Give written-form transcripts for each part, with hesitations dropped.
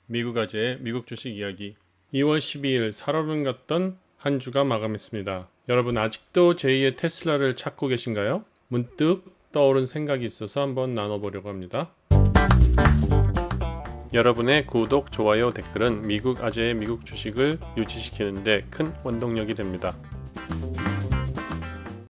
미국 아재의 미국 주식 이야기 2월 12일 살얼음 같던 한 주가 마감했습니다. 여러분 아직도 제2의 테슬라를 찾고 계신가요? 문득 떠오른 생각이 있어서 한번 나눠보려고 합니다. 여러분의 구독, 좋아요, 댓글은 미국 아재의 미국 주식을 유지시키는데 큰 원동력이 됩니다.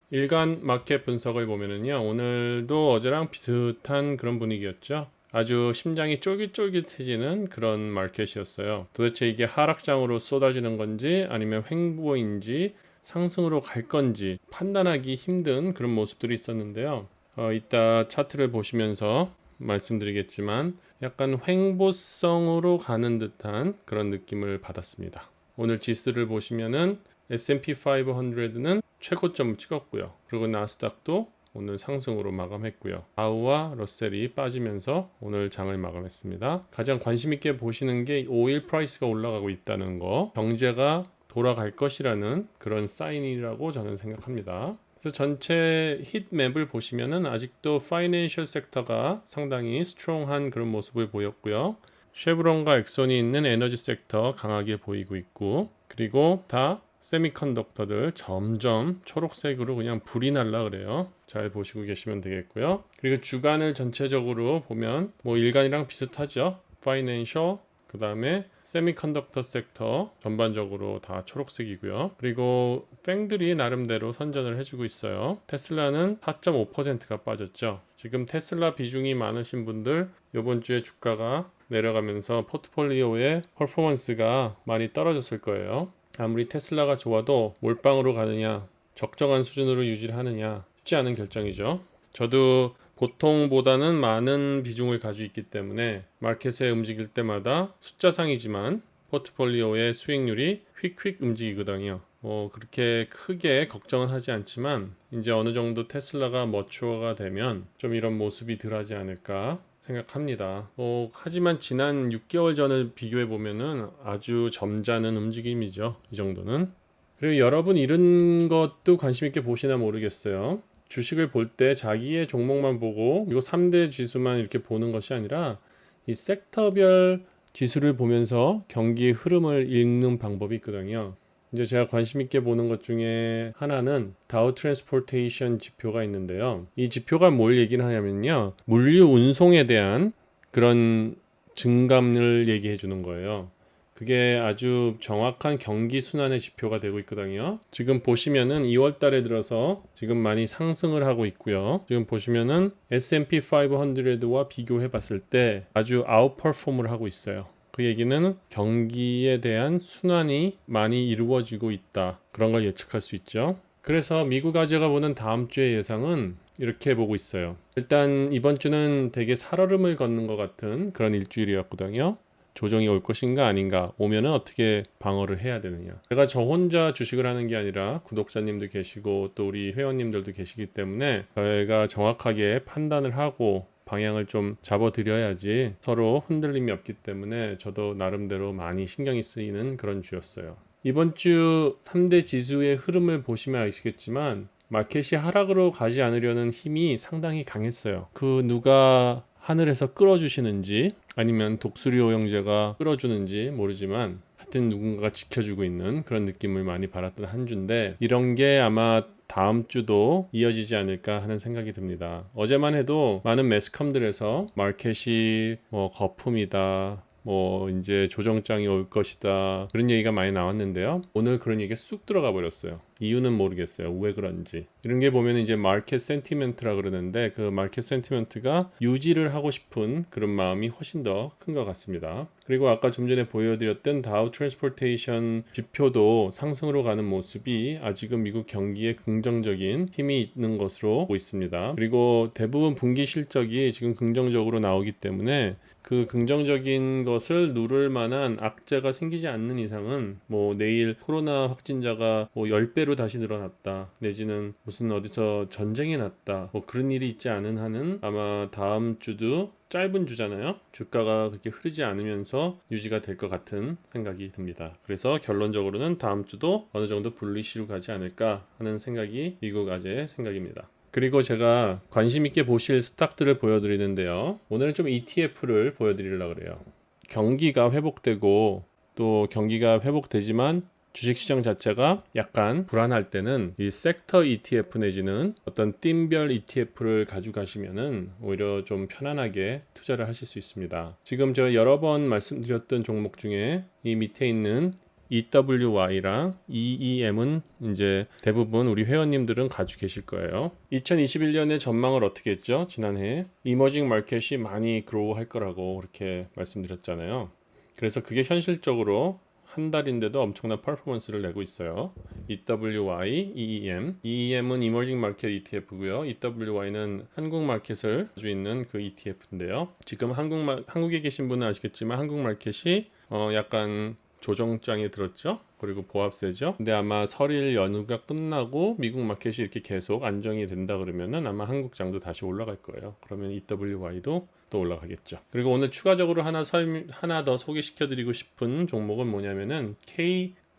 일간 마켓 분석을 보면은요, 오늘도 어제랑 비슷한 그런 분위기였죠. 아주 심장이 쫄깃쫄깃해지는 그런 마켓이었어요. 도대체 이게 하락장으로 쏟아지는 건지 아니면 횡보인지 상승으로 갈 건지 판단하기 힘든 그런 모습들이 있었는데요. 이따 차트를 보시면서 말씀드리겠지만 약간 횡보성으로 가는 듯한 그런 느낌을 받았습니다. 오늘 지수들을 보시면은 S&P 500는 최고점을 찍었고요. 그리고 나스닥도 오늘 상승으로 마감했고요. 다우와 러셀이 빠지면서 오늘 장을 마감했습니다. 가장 관심 있게 보시는 게 오일 프라이스가 올라가고 있다는 거, 경제가 돌아갈 것이라는 그런 사인이라고 저는 생각합니다. 그래서 전체 히트맵을 보시면은 아직도 파이낸셜 섹터가 상당히 스트롱한 그런 모습을 보였고요. 쉐브론과 엑손이 있는 에너지 섹터 강하게 보이고 있고, 그리고 다 세미컨덕터들 점점 초록색으로 그냥 불이 날라 그래요. 잘 보시고 계시면 되겠고요. 그리고 주간을 전체적으로 보면 뭐 일간이랑 비슷하죠. 파이낸셜, 그 다음에 세미컨덕터 섹터 전반적으로 다 초록색이고요. 그리고 팽들이 나름대로 선전을 해주고 있어요. 테슬라는 4.5%가 빠졌죠. 지금 테슬라 비중이 많으신 분들 이번 주에 주가가 내려가면서 포트폴리오의 퍼포먼스가 많이 떨어졌을 거예요. 아무리 테슬라가 좋아도 몰빵으로 가느냐, 적정한 수준으로 유지를 하느냐 쉽지 않은 결정이죠. 저도 보통보다는 많은 비중을 가지고 있기 때문에 마켓에 움직일 때마다 숫자상이지만 포트폴리오의 수익률이 휙휙 움직이거든요. 그렇게 크게 걱정은 하지 않지만 이제 어느 정도 테슬라가 머추어가 되면 좀 이런 모습이 덜하지 않을까 생각합니다. 하지만 지난 6개월 전을 비교해 보면은 아주 점잖은 움직임이죠. 이 정도는. 그리고 여러분 이런 것도 관심 있게 보시나 모르겠어요. 주식을 볼 때 자기의 종목만 보고 이 3대 지수만 이렇게 보는 것이 아니라 이 섹터별 지수를 보면서 경기의 흐름을 읽는 방법이 있거든요. 이제 제가 관심 있게 보는 것 중에 하나는 다우 트랜스포테이션 지표가 있는데요. 이 지표가 뭘 얘기를 하냐면요. 물류 운송에 대한 그런 증감을 얘기해 주는 거예요. 그게 아주 정확한 경기 순환의 지표가 되고 있거든요. 지금 보시면은 2월 달에 들어서 지금 많이 상승을 하고 있고요. 지금 보시면은 S&P 500와 비교해 봤을 때 아주 아웃퍼폼을 하고 있어요. 그 얘기는 경기에 대한 순환이 많이 이루어지고 있다. 그런 걸 예측할 수 있죠. 그래서 미국 아재가 보는 다음 주의 예상은 이렇게 보고 있어요. 일단 이번 주는 되게 살얼음을 걷는 것 같은 그런 일주일이었거든요. 조정이 올 것인가 아닌가, 오면은 어떻게 방어를 해야 되느냐. 제가 저 혼자 주식을 하는 게 아니라 구독자님도 계시고 또 우리 회원님들도 계시기 때문에 저희가 정확하게 판단을 하고 방향을 좀 잡아드려야지 서로 흔들림이 없기 때문에 저도 나름대로 많이 신경이 쓰이는 그런 주였어요. 이번 주 3대 지수의 흐름을 보시면 아시겠지만 마켓이 하락으로 가지 않으려는 힘이 상당히 강했어요. 그 누가 하늘에서 끌어주시는지 아니면 독수리 오형제가 끌어주는지 모르지만 하여튼 누군가가 지켜주고 있는 그런 느낌을 많이 받았던 한 주인데 이런 게 아마 다음 주도 이어지지 않을까 하는 생각이 듭니다. 어제만 해도 많은 매스컴들에서 마켓이 거품이다, 이제 조정장이 올 것이다, 그런 얘기가 많이 나왔는데요. 오늘 그런 얘기가 쑥 들어가 버렸어요. 이유는 모르겠어요. 왜 그런지. 이런 게 보면 이제 마켓 센티멘트라 그러는데 그 마켓 센티멘트가 유지를 하고 싶은 그런 마음이 훨씬 더 큰 것 같습니다. 그리고 아까 좀 전에 보여드렸던 다우 트랜스포테이션 지표도 상승으로 가는 모습이 아직은 미국 경기에 긍정적인 힘이 있는 것으로 보고 있습니다. 그리고 대부분 분기 실적이 지금 긍정적으로 나오기 때문에 그 긍정적인 것을 누를 만한 악재가 생기지 않는 이상은 내일 코로나 확진자가 10배로 다시 늘어났다, 내지는 무슨 어디서 전쟁이 났다, 그런 일이 있지 않은 한은 아마 다음 주도 짧은 주잖아요. 주가가 그렇게 흐르지 않으면서 유지가 될 것 같은 생각이 듭니다. 그래서 결론적으로는 다음 주도 어느 정도 불리시로 가지 않을까 하는 생각이 미국 아재의 생각입니다. 그리고 제가 관심 있게 보실 스탁들을 보여드리는데요. 오늘은 좀 ETF를 보여드리려고 그래요. 경기가 회복되고 또 경기가 회복되지만 주식시장 자체가 약간 불안할 때는 이 섹터 ETF 내지는 어떤 띵별 ETF를 가져가시면은 오히려 좀 편안하게 투자를 하실 수 있습니다. 지금 제가 여러 번 말씀드렸던 종목 중에 이 밑에 있는 EWY랑 EEM은 이제 대부분 우리 회원님들은 가지고 계실 거예요. 2021년의 전망을 어떻게 했죠? 지난해 이머징 마켓이 많이 그로우 할 거라고 그렇게 말씀드렸잖아요. 그래서 그게 현실적으로 한 달인데도 엄청난 퍼포먼스를 내고 있어요. EWY, EEM. EEM은 이머징 마켓 ETF고요. EWY는 한국 마켓을 가지고 있는 그 ETF인데요. 지금 한국에 계신 분은 아시겠지만 한국 마켓이 약간 조정장에 들었죠. 그리고 보합세죠. 근데 아마 설일 연휴가 끝나고 미국 마켓이 이렇게 계속 안정이 된다 그러면은 아마 한국장도 다시 올라갈 거예요. 그러면 EWY도 또 올라가겠죠. 그리고 오늘 추가적으로 하나 더 소개시켜드리고 싶은 종목은 뭐냐면은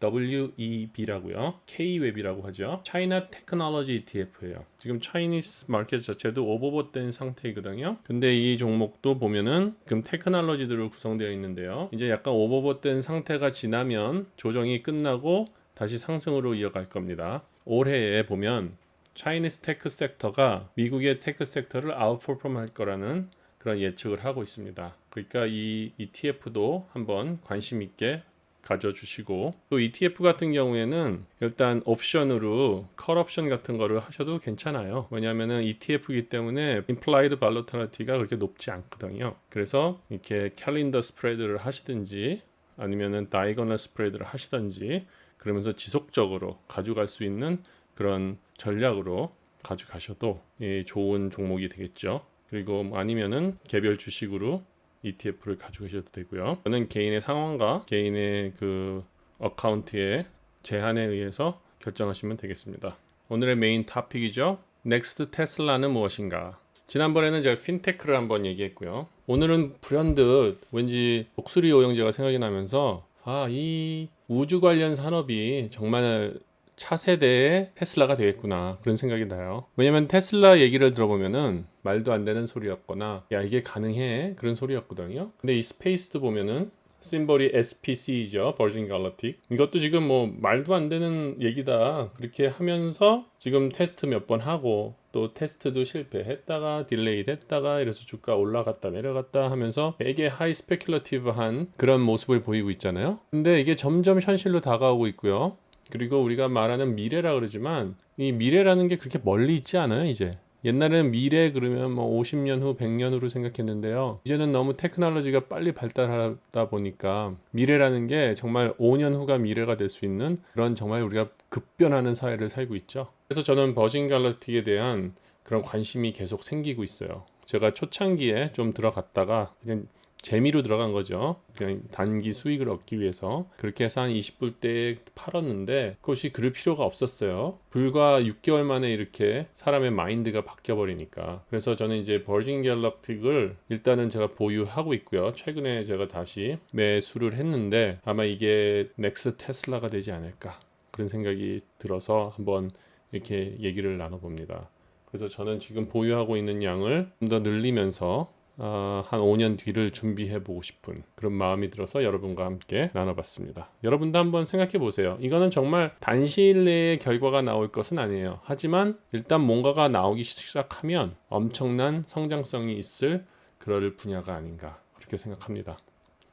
KWEB라고요. K-웹이라고 하죠. China Technology ETF예요. 지금 차이니스 마켓 자체도 오버봇된 상태이거든요. 근데 이 종목도 보면은 지금 테크놀로지들로 구성되어 있는데요. 이제 약간 오버봇된 상태가 지나면 조정이 끝나고 다시 상승으로 이어갈 겁니다. 올해에 보면 차이니스 테크 섹터가 미국의 테크 섹터를 아웃퍼폼 할 거라는 그런 예측을 하고 있습니다. 그러니까 이 ETF도 한번 관심 있게 가져주시고, 또 ETF 같은 경우에는 일단 옵션으로 컬 옵션 같은 거를 하셔도 괜찮아요. 왜냐하면은 ETF이기 때문에 implied volatility가 그렇게 높지 않거든요. 그래서 이렇게 캘린더 스프레드를 하시든지 아니면은 다이거널 스프레드를 하시든지 그러면서 지속적으로 가져갈 수 있는 그런 전략으로 가져가셔도 좋은 종목이 되겠죠. 그리고 아니면은 개별 주식으로 ETF를 가지고 계셔도 되고요. 저는 개인의 상황과 개인의 그 어카운트의 제한에 의해서 결정하시면 되겠습니다. 오늘의 메인 토픽이죠. 넥스트 테슬라는 무엇인가? 지난번에는 제가 핀테크를 한번 얘기했고요. 오늘은 불현듯 왠지 독수리 오형제가 생각이 나면서 이 우주 관련 산업이 정말 차세대의 테슬라가 되겠구나 그런 생각이 나요. 왜냐면 테슬라 얘기를 들어보면은 말도 안 되는 소리였거나 야 이게 가능해 그런 소리였거든요. 근데 이 스페이스도 보면은 심볼이 SPC죠. 버진 갈락틱. 이것도 지금 뭐 말도 안 되는 얘기다 그렇게 하면서 지금 테스트 몇 번 하고 또 테스트도 실패했다가 딜레이 됐다가 이래서 주가 올라갔다 내려갔다 하면서 되게 하이 스페큘러티브한 그런 모습을 보이고 있잖아요. 근데 이게 점점 현실로 다가오고 있고요. 그리고 우리가 말하는 미래라 그러지만 이 미래라는 게 그렇게 멀리 있지 않아요. 이제 옛날에는 미래 그러면 뭐 50년 후 100년 후로 생각했는데요. 이제는 너무 테크놀로지가 빨리 발달하다 보니까 미래라는 게 정말 5년 후가 미래가 될 수 있는 그런 정말 우리가 급변하는 사회를 살고 있죠. 그래서 저는 버진 갈락틱에 대한 그런 관심이 계속 생기고 있어요. 제가 초창기에 좀 들어갔다가 그냥 재미로 들어간 거죠. 그냥 단기 수익을 얻기 위해서. 그렇게 해서 한 20불대에 팔았는데 그것이 그럴 필요가 없었어요. 불과 6개월 만에 이렇게 사람의 마인드가 바뀌어버리니까. 그래서 저는 이제 버진 갤럭틱을 일단은 제가 보유하고 있고요. 최근에 제가 다시 매수를 했는데 아마 이게 넥스 테슬라가 되지 않을까 그런 생각이 들어서 한번 이렇게 얘기를 나눠봅니다. 그래서 저는 지금 보유하고 있는 양을 좀 더 늘리면서 한 5년 뒤를 준비해 보고 싶은 그런 마음이 들어서 여러분과 함께 나눠봤습니다. 여러분도 한번 생각해 보세요. 이거는 정말 단시일 내에 결과가 나올 것은 아니에요. 하지만 일단 뭔가가 나오기 시작하면 엄청난 성장성이 있을 그럴 분야가 아닌가 그렇게 생각합니다.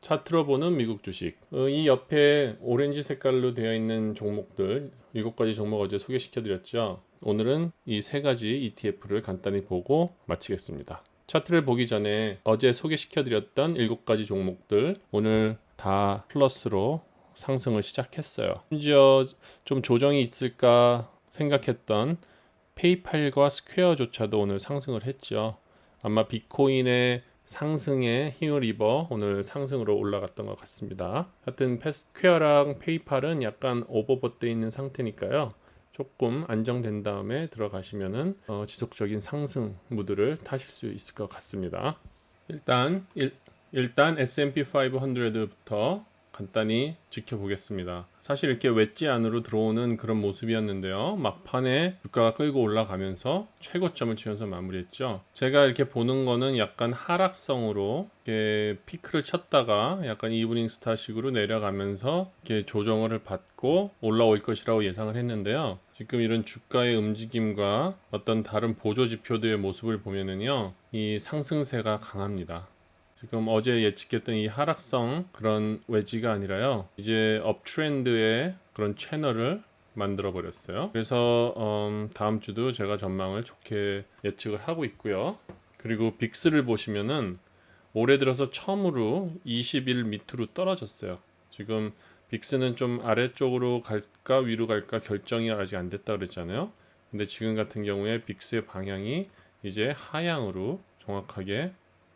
차트로 보는 미국 주식. 이 옆에 오렌지 색깔로 되어 있는 종목들 7가지 종목 어제 소개시켜 드렸죠. 오늘은 이 3가지 ETF를 간단히 보고 마치겠습니다. 차트를 보기 전에 어제 소개시켜드렸던 7가지 종목들 오늘 다 플러스로 상승을 시작했어요. 심지어 좀 조정이 있을까 생각했던 페이팔과 스퀘어조차도 오늘 상승을 했죠. 아마 비트코인의 상승에 힘을 입어 오늘 상승으로 올라갔던 것 같습니다. 하여튼 스퀘어랑 페이팔은 약간 오버봇되어 있는 상태니까요. 조금 안정된 다음에 들어가시면은 지속적인 상승 무드를 타실 수 있을 것 같습니다. 일단 S&P 500부터 간단히 지켜보겠습니다. 사실 이렇게 웨지 안으로 들어오는 그런 모습이었는데요. 막판에 주가가 끌고 올라가면서 최고점을 치면서 마무리했죠. 제가 이렇게 보는 거는 약간 하락성으로 이렇게 피크를 쳤다가 약간 이브닝 스타식으로 내려가면서 이렇게 조정을 받고 올라올 것이라고 예상을 했는데요. 지금 이런 주가의 움직임과 어떤 다른 보조 지표들의 모습을 보면은요, 이 상승세가 강합니다. 지금 어제 예측했던 이 하락성 그런 웨지가 아니라요, 이제 업트렌드의 그런 채널을 만들어 버렸어요. 그래서 다음 주도 제가 전망을 좋게 예측을 하고 있고요. 그리고 빅스를 보시면은 올해 들어서 처음으로 20일 밑으로 떨어졌어요. 지금 빅스는 좀 아래쪽으로 갈까 위로 갈까 결정이 아직 안 됐다 그랬잖아요. 근데 지금 같은 경우에 빅스의 방향이 이제 하향으로 정확하게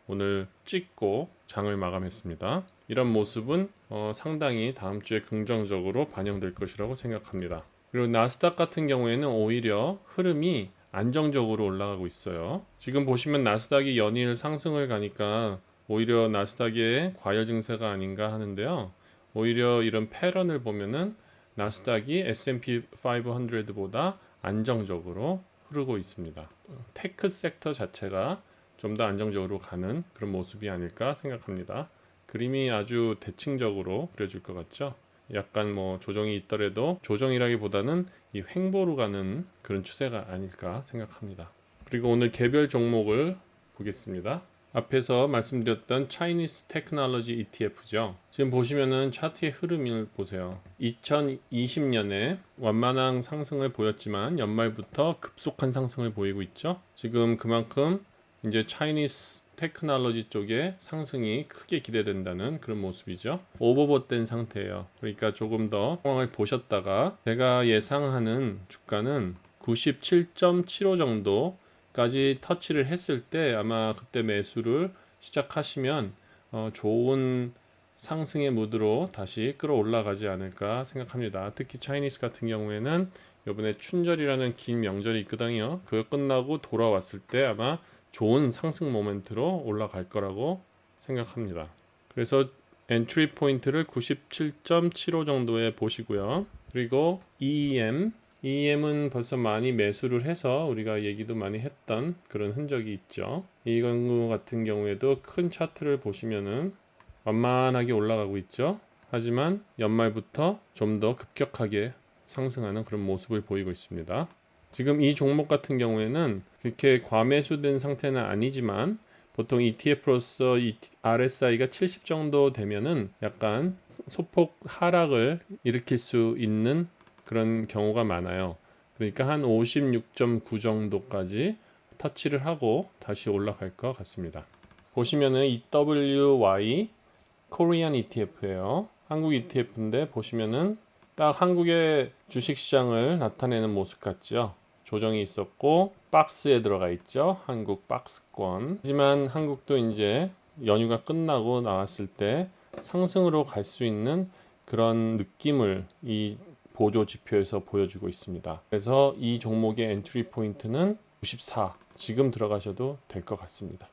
오늘 찍고 장을 마감했습니다. 이런 모습은 상당히 다음 주에 긍정적으로 반영될 것이라고 생각합니다. 그리고 나스닥 같은 경우에는 오히려 흐름이 안정적으로 올라가고 있어요. 지금 보시면 나스닥이 연일 상승을 가니까 오히려 나스닥의 과열 증세가 아닌가 하는데요. 오히려 이런 패런을 보면은 나스닥이 S&P 500보다 안정적으로 흐르고 있습니다. 테크 섹터 자체가 좀 더 안정적으로 가는 그런 모습이 아닐까 생각합니다. 그림이 아주 대칭적으로 그려질 것 같죠? 약간 뭐 조정이 있더라도 조정이라기보다는 이 횡보로 가는 그런 추세가 아닐까 생각합니다. 그리고 오늘 개별 종목을 보겠습니다. 앞에서 말씀드렸던 Chinese Technology ETF죠. 지금 보시면은 차트의 흐름을 보세요. 2020년에 완만한 상승을 보였지만 연말부터 급속한 상승을 보이고 있죠. 지금 그만큼 이제 Chinese 테크놀로지 쪽에 상승이 크게 기대된다는 그런 모습이죠. 오버봇된 상태예요. 그러니까 조금 더 상황을 보셨다가 제가 예상하는 주가는 97.75 정도까지 터치를 했을 때 아마 그때 매수를 시작하시면 좋은 상승의 무드로 다시 끌어올라가지 않을까 생각합니다. 특히 차이니스 같은 경우에는 이번에 춘절이라는 긴 명절이 있거든요. 그거 끝나고 돌아왔을 때 아마 좋은 상승 모멘트로 올라갈 거라고 생각합니다. 그래서 엔트리 포인트를 97.75 정도에 보시고요. 그리고 EEM은 벌써 많이 매수를 해서 우리가 얘기도 많이 했던 그런 흔적이 있죠. 이건 같은 경우에도 큰 차트를 보시면은 완만하게 올라가고 있죠. 하지만 연말부터 좀 더 급격하게 상승하는 그런 모습을 보이고 있습니다. 지금 이 종목 같은 경우에는 그렇게 과매수된 상태는 아니지만 보통 ETF로서 RSI가 70 정도 되면은 약간 소폭 하락을 일으킬 수 있는 그런 경우가 많아요. 그러니까 한 56.9 정도까지 터치를 하고 다시 올라갈 것 같습니다. 보시면은 EWY 코리안 ETF예요. 한국 ETF인데 보시면은 딱 한국의 주식시장을 나타내는 모습 같죠. 조정이 있었고 박스에 들어가 있죠. 한국 박스권. 하지만 한국도 이제 연휴가 끝나고 나왔을 때 상승으로 갈 수 있는 그런 느낌을 이 보조 지표에서 보여주고 있습니다. 그래서 이 종목의 엔트리 포인트는 94. 지금 들어가셔도 될 것 같습니다.